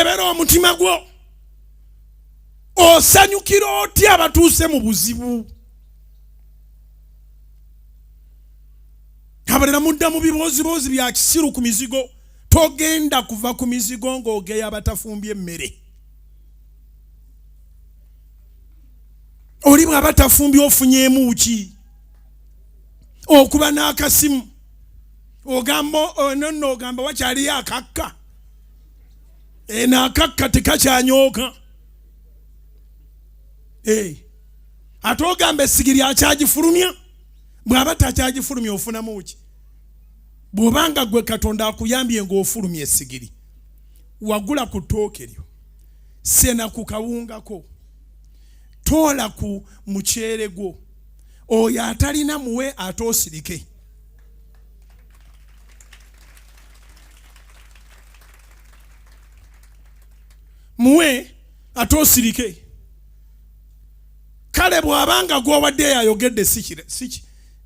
kebera omutima gwo osanyukira otya abatuuse mu buzibu abalala mudda mu biboozibozi bya kisiru ku mizigo togenda kuva ku mizigo ng'ogeya abatafumbye emmere oli bw'aba tafumbye ofunyeemu ki okuba n'akasimu ogamba wakyaliyo akakka n'akakka tekakyanyooka ate ogamba essigiri akyagifulumya bw'aba takyagifulumya ofunamu ki bw'obanga gwe Katonda akuyambye ng'ofulumya essigiri wagula ku ttooke lyo sena ku kawungako toola ku muceere gwo oyo atalina muwe ate osirike muwe ate osirike kale bw'abanga gw'owadde yayogedde